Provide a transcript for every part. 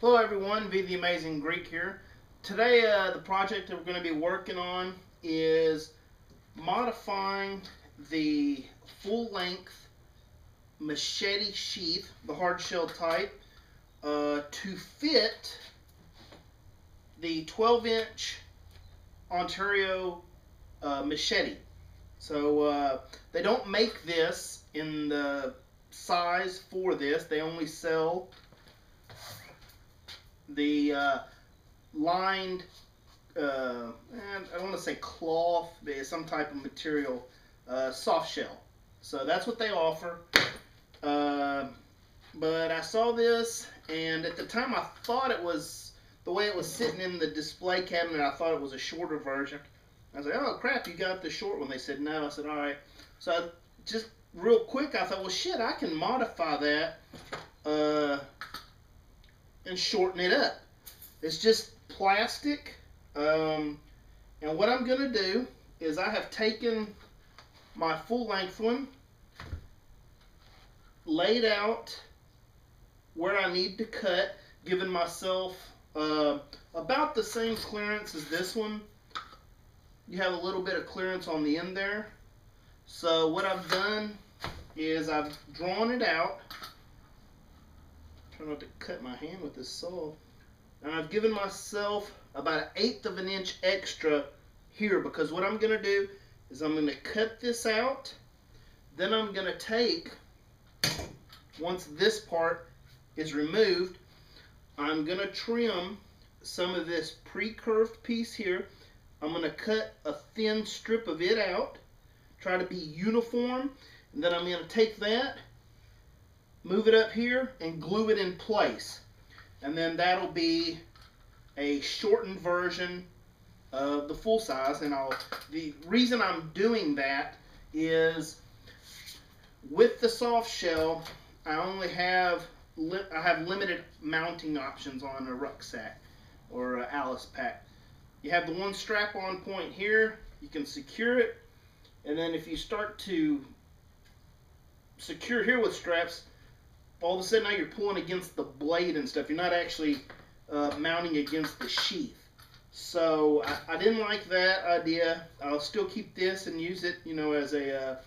Hello everyone, V the Amazing Greek here. Today the project that we're going to be working on is modifying the full length machete sheath, the hard shell type, to fit the 12-inch Ontario machete. So they don't make this in the size for this. They only sell the lined, and I don't want to say cloth, but it's some type of material, soft shell. So that's what they offer. But I saw this, and at the time I thought it was, the way it was sitting in the display cabinet, I thought it was a shorter version. I was like, oh crap, you got the short one. They said no. I said, all right. So I just real quick, I thought, well shit, I can modify that and shorten it up. It's just plastic, and what I'm going to do is I have taken my full length one, laid out where I need to cut, giving myself about the same clearance as this one. You have a little bit of clearance on the end there. So what I've done is I've drawn it out. Try not to cut my hand with this saw. And I've given myself about 1/8 of an inch extra here, because what I'm going to do is I'm going to cut this out. Then I'm going to take, once this part is removed, I'm going to trim some of this pre-curved piece here. I'm going to cut a thin strip of it out, try to be uniform, and then I'm going to take that, move it up here, and glue it in place. And then that'll be a shortened version of the full size. And the reason I'm doing that is with the soft shell, I have limited mounting options on a rucksack or a Alice pack. You have the one strap-on point here. You can secure it, and then if you start to secure here with straps, all of a sudden now you're pulling against the blade and stuff. You're not actually mounting against the sheath. So I didn't like that idea. I'll still keep this and use it, as a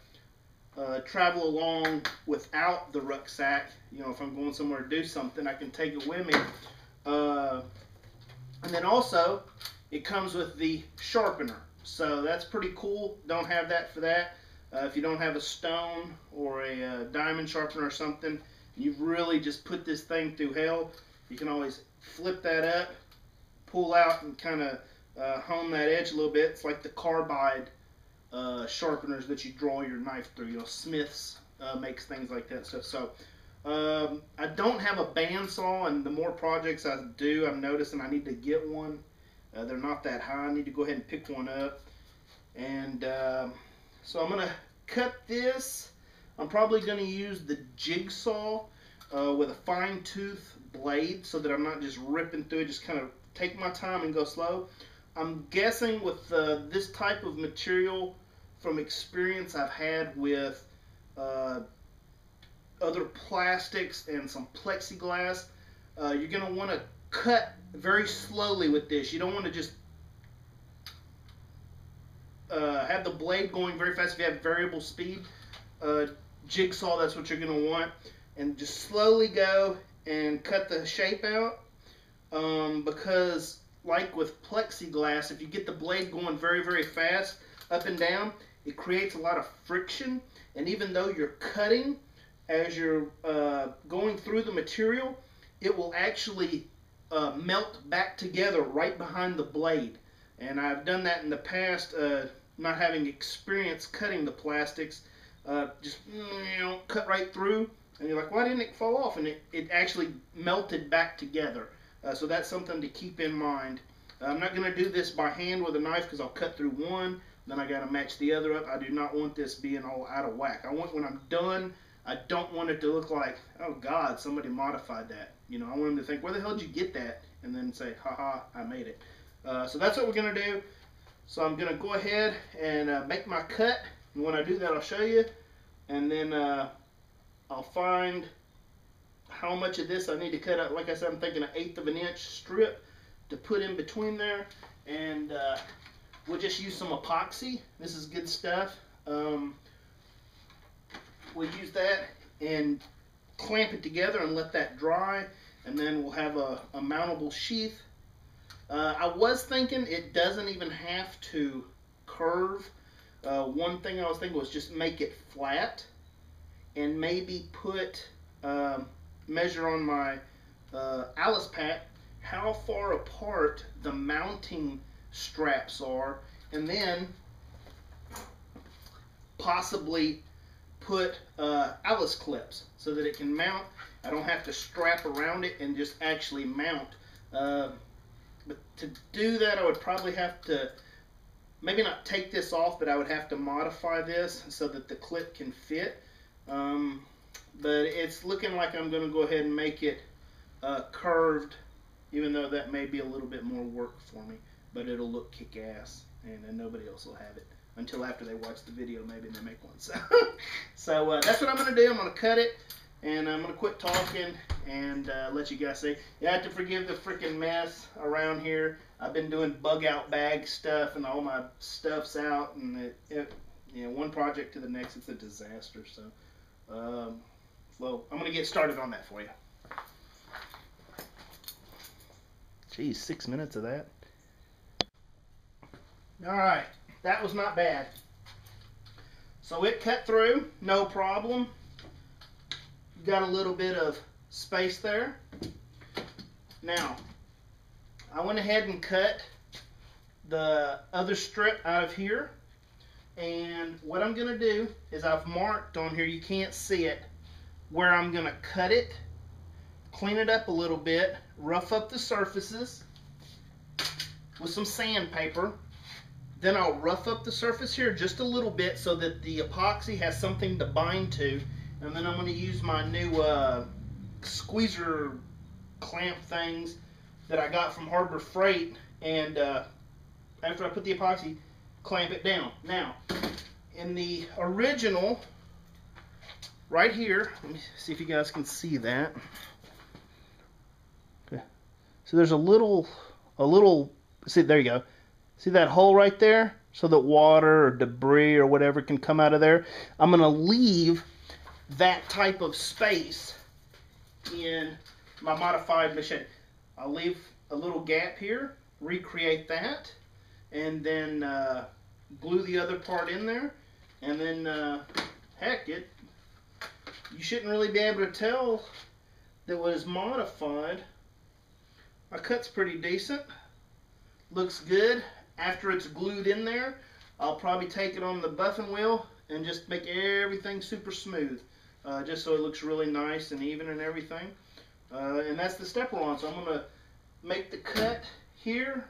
travel along without the rucksack. If I'm going somewhere to do something, I can take it with me. And then also, it comes with the sharpener. So that's pretty cool. Don't have that for that. If you don't have a stone or a diamond sharpener or something, you've really just put this thing through hell, you can always flip that up, pull out, and kind of hone that edge a little bit. It's like the carbide sharpeners that you draw your knife through. Smith's makes things like that stuff. So I don't have a bandsaw, and the more projects I do, I'm noticing I need to get one. They're not that high. I need to go ahead and pick one up. And so I'm going to cut this. I'm probably going to use the jigsaw with a fine tooth blade so that I'm not just ripping through it, just kind of take my time and go slow. I'm guessing with this type of material, from experience I've had with other plastics and some plexiglass, you're going to want to cut very slowly with this. You don't want to just have the blade going very fast. If you have variable speed jigsaw, that's what you're going to want, and just slowly go and cut the shape out, because like with plexiglass, if you get the blade going very, very fast up and down, it creates a lot of friction, and even though you're cutting as you're going through the material, it will actually melt back together right behind the blade. And I've done that in the past, not having experience cutting the plastics. Just cut right through, and you're like, why didn't it fall off? And it actually melted back together. So that's something to keep in mind. I'm not going to do this by hand with a knife, because I'll cut through one, then I got to match the other up. I do not want this being all out of whack. I want, when I'm done, I don't want it to look like, oh God, somebody modified that. I want them to think, where the hell did you get that? And then say, haha, I made it. So that's what we're going to do. So I'm going to go ahead and make my cut. And when I do that, I'll show you. And then I'll find, how much of this I need to cut out. Like I said, I'm thinking an 1/8 of an inch strip to put in between there, and we'll just use some epoxy. This is good stuff. We'll use that and clamp it together and let that dry, and then we'll have a mountable sheath. I was thinking it doesn't even have to curve. One thing I was thinking was just make it flat, and maybe put measure on my Alice pack how far apart the mounting straps are, and then possibly put Alice clips so that it can mount. I don't have to strap around it and just actually mount. But to do that, I would probably have to maybe not take this off, but I would have to modify this so that the clip can fit. But it's looking like I'm going to go ahead and make it curved, even though that may be a little bit more work for me. But it'll look kick-ass, and then nobody else will have it until after they watch the video. Maybe they make one. So that's what I'm going to do. I'm going to cut it, and I'm going to quit talking and let you guys see. You have to forgive the freaking mess around here. I've been doing bug-out bag stuff, and all my stuff's out, and you know, one project to the next, it's a disaster. So, well, I'm going to get started on that for you. Geez, 6 minutes of that. All right, that was not bad. So it cut through, no problem. Got a little bit of space there. Now, I went ahead and cut the other strip out of here. And what I'm going to do is I've marked on here, you can't see it, where I'm going to cut it, clean it up a little bit, rough up the surfaces with some sandpaper. Then I'll rough up the surface here just a little bit so that the epoxy has something to bind to. And then I'm going to use my new squeezer clamp things that I got from Harbor Freight. And after I put the epoxy, clamp it down. Now, in the original, right here, let me see if you guys can see that. Okay. So there's a little, see, there you go. See that hole right there? So that water or debris or whatever can come out of there. I'm going to leave that type of space in my modified machete. I'll leave a little gap here, recreate that, and then glue the other part in there. And then, heck, you shouldn't really be able to tell that it was modified. My cut's pretty decent. Looks good. After it's glued in there, I'll probably take it on the buffing wheel and just make everything super smooth, just so it looks really nice and even and everything. And that's the step we're on. So I'm going to make the cut here,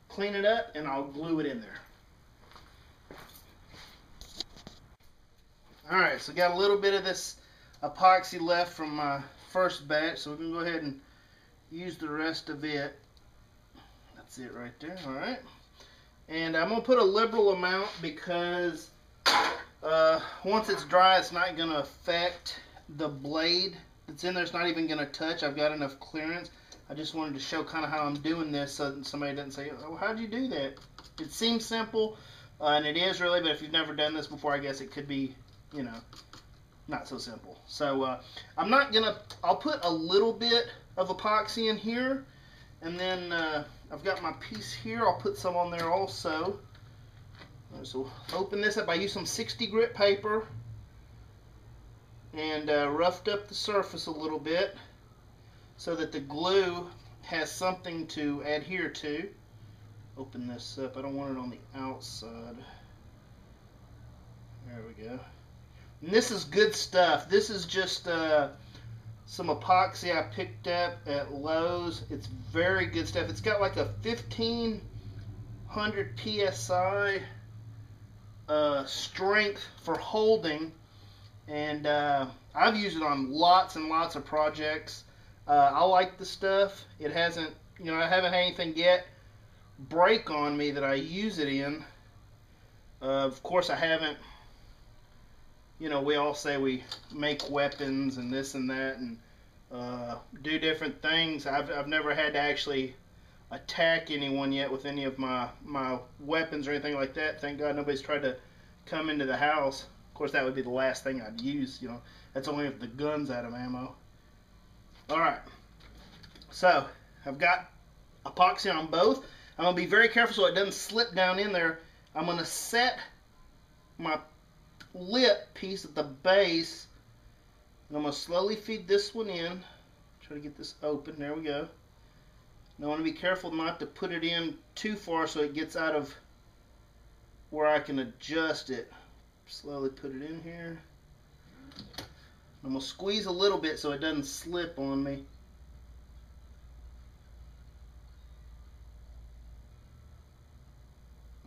clean it up, and I'll glue it in there. Alright, so got a little bit of this epoxy left from my first batch, so we can go ahead and use the rest of it. That's it right there. Alright. And I'm going to put a liberal amount because once it's dry, it's not going to affect the blade that's in there. It's not even going to touch. I've got enough clearance. I just wanted to show kind of how I'm doing this so that somebody doesn't say, oh, how'd you do that? It seems simple, and it is really, but if you've never done this before, I guess it could be, you know, not so simple. So I'm not going to, I'll put a little bit of epoxy in here, and then I've got my piece here. I'll put some on there also. So open this up. I used some 60 grit paper and roughed up the surface a little bit so that the glue has something to adhere to. Open this up. I don't want it on the outside. There we go. And this is good stuff. This is just some epoxy I picked up at Lowe's. It's very good stuff. It's got like a 1500 psi strength for holding, and I've used it on lots and lots of projects. I like the stuff. It hasn't, you know, I haven't had anything yet break on me that I use it in. Of course, I haven't. You know, we all say we make weapons and this and that, and do different things. I've never had to actually attack anyone yet with any of my weapons or anything like that. Thank God nobody's tried to come into the house. Of course, that would be the last thing I'd use. You know, that's only if the gun's out of ammo. All right. So I've got epoxy on both. I'm gonna be very careful so it doesn't slip down in there. I'm gonna set my lip piece at the base, and I'm gonna slowly feed this one in. Try to get this open. There we go. Now I want to be careful not to put it in too far so it gets out of where I can adjust it. Slowly put it in here. I'm going to squeeze a little bit so it doesn't slip on me.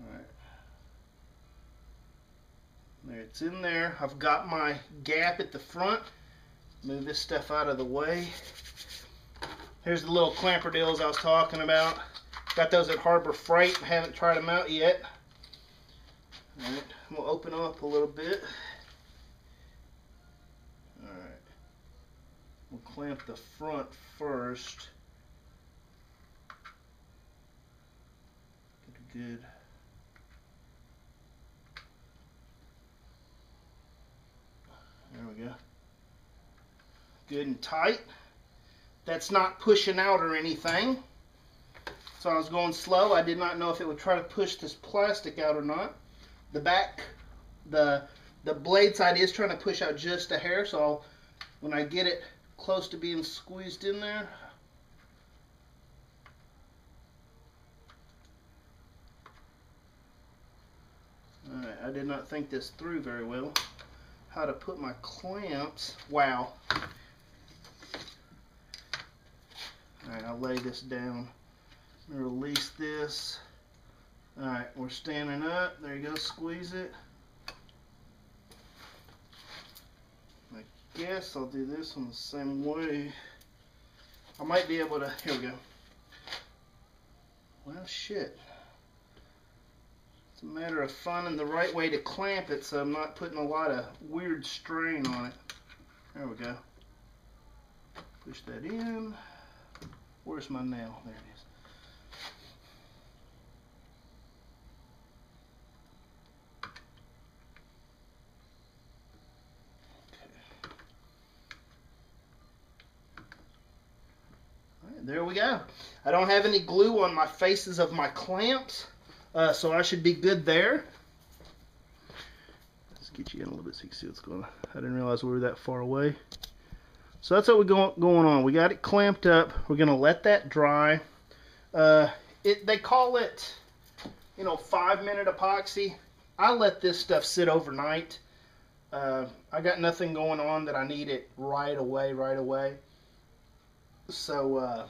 Alright. There, it's in there. I've got my gap at the front. Move this stuff out of the way. Here's the little clamper deals I was talking about. Got those at Harbor Freight. I haven't tried them out yet. Alright, we'll open them up a little bit. Alright. We'll clamp the front first. Get a good. There we go. Good and tight. That's not pushing out or anything. So I was going slow. I did not know if it would try to push this plastic out or not. The back, the blade side is trying to push out just a hair, so when I get it close to being squeezed in there, alright, I did not think this through very well. How to put my clamps. Wow. Alright, I'll lay this down. Release this. Alright, we're standing up. There you go, squeeze it. I guess I'll do this one the same way. I might be able to, here we go. Well, shit. It's a matter of finding the right way to clamp it so I'm not putting a lot of weird strain on it. There we go. Push that in. Where's my nail? There it is. There we go. I don't have any glue on my faces of my clamps, so I should be good there. Let's get you in a little bit so you can see what's going on. I didn't realize we were that far away. So that's what we're going on. We got it clamped up. We're going to let that dry. They call it, 5-minute epoxy. I let this stuff sit overnight. I got nothing going on that I need it right away. So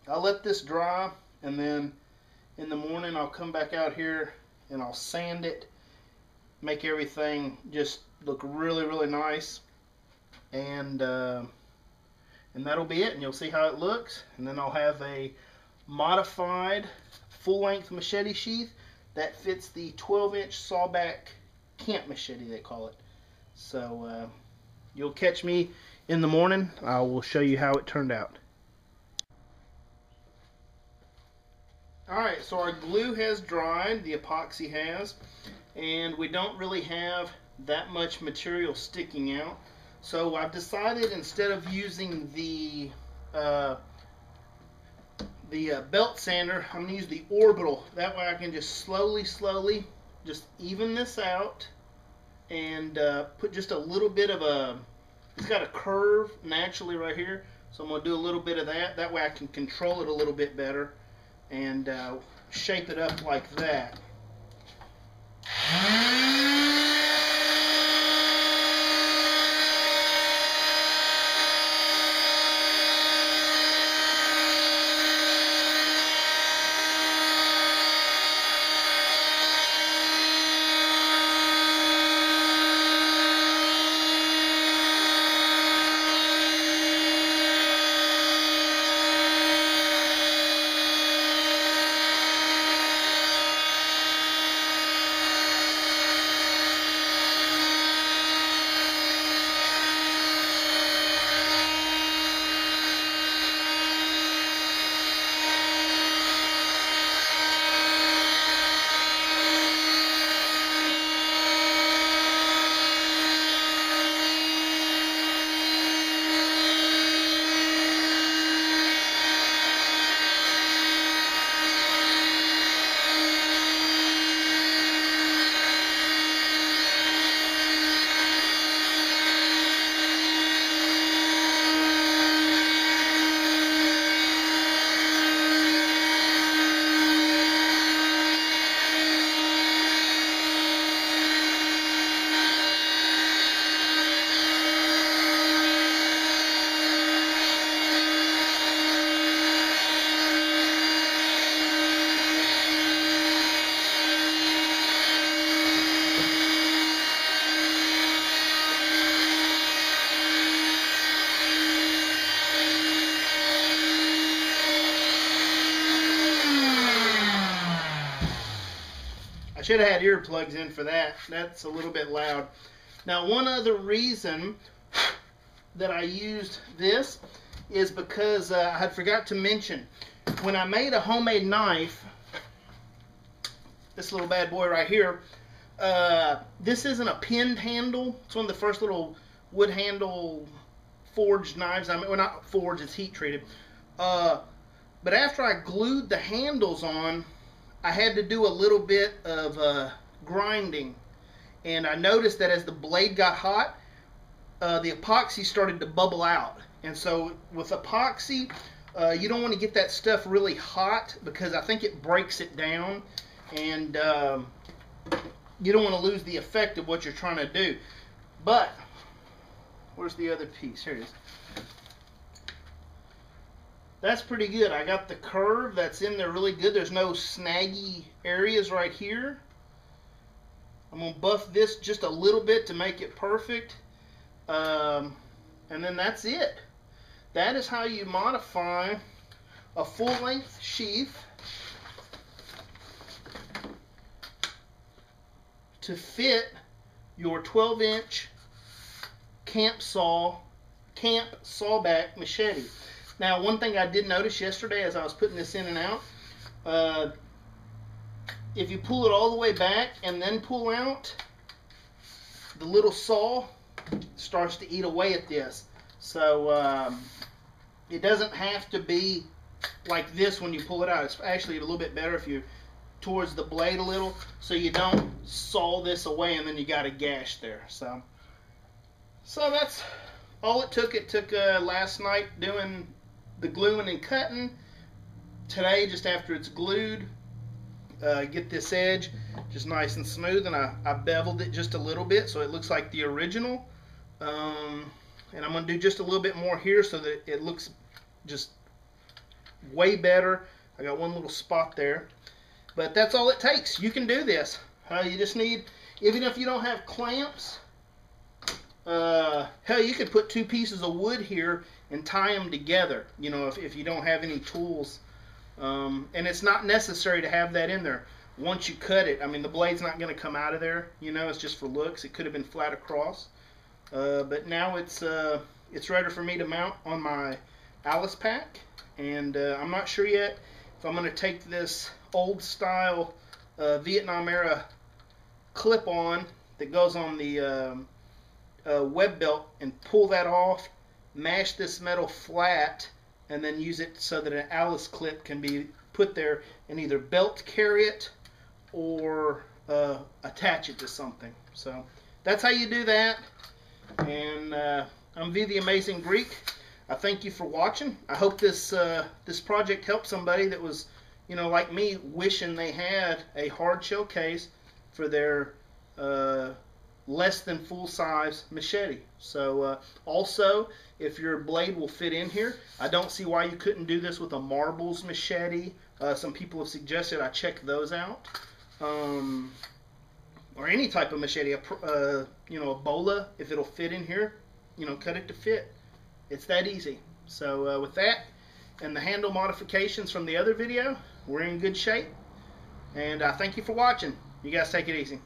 I'll let this dry, and then in the morning I'll come back out here and I'll sand it, make everything just look really nice, and that'll be it. And you'll see how it looks. And then I'll have a modified full-length machete sheath that fits the 12-inch sawback camp machete, they call it. So you'll catch me in the morning. I will show you how it turned out. Alright, so our glue has dried, the epoxy has, and we don't really have that much material sticking out. So I've decided, instead of using the belt sander, I'm going to use the orbital. That way I can just slowly just even this out and put just a little bit of a, it's got a curve naturally right here, so I'm going to do a little bit of that. That way I can control it a little bit better and shape it up like that. I should have had earplugs in for that. That's a little bit loud. Now, one other reason that I used this is because I had forgot to mention, when I made a homemade knife, this little bad boy right here, this isn't a pinned handle. It's one of the first little wood handle forged knives. I mean, well, not forged, it's heat treated. But after I glued the handles on, I had to do a little bit of grinding. And I noticed that as the blade got hot, the epoxy started to bubble out. And so with epoxy, you don't want to get that stuff really hot because I think it breaks it down. And you don't want to lose the effect of what you're trying to do. But, where's the other piece? Here it is. That's pretty good. I got the curve that's in there really good. There's no snaggy areas right here. I'm going to buff this just a little bit to make it perfect. And then that's it. That is how you modify a full-length sheath to fit your 12-inch camp sawback machete. Now, one thing I did notice yesterday as I was putting this in and out, if you pull it all the way back and then pull out, the little saw starts to eat away at this. So it doesn't have to be like this when you pull it out. It's actually a little bit better if you towards the blade a little, so you don't saw this away and then you got a gash there. So that's all it took. It took last night doing the gluing and cutting. Today, just after it's glued, get this edge just nice and smooth, and I beveled it just a little bit so it looks like the original. And I'm going to do just a little bit more here so that it looks just way better. I got one little spot there. But that's all it takes. You can do this. You just need, even if you don't have clamps, hell, you could put two pieces of wood here and tie them together, you know, if you don't have any tools. And it's not necessary to have that in there. Once you cut it, I mean, the blade's not going to come out of there, you know, it's just for looks. It could have been flat across. But now it's ready for me to mount on my Alice pack. And I'm not sure yet if I'm going to take this old style Vietnam era clip on that goes on the web belt and pull that off, mash this metal flat, and then use it so that an Alice clip can be put there and either belt carry it or attach it to something. So that's how you do that. And I'm V the Amazing Greek. I thank you for watching. I hope this this project helped somebody that was, you know, like me, wishing they had a hard shell case for their less than full-size machete. So also, if your blade will fit in here, I don't see why you couldn't do this with a marbles machete. Some people have suggested I check those out. Or any type of machete, you know, a bola, if it'll fit in here, you know, cut it to fit. It's that easy. So with that and the handle modifications from the other video, we're in good shape. And thank you for watching. You guys take it easy.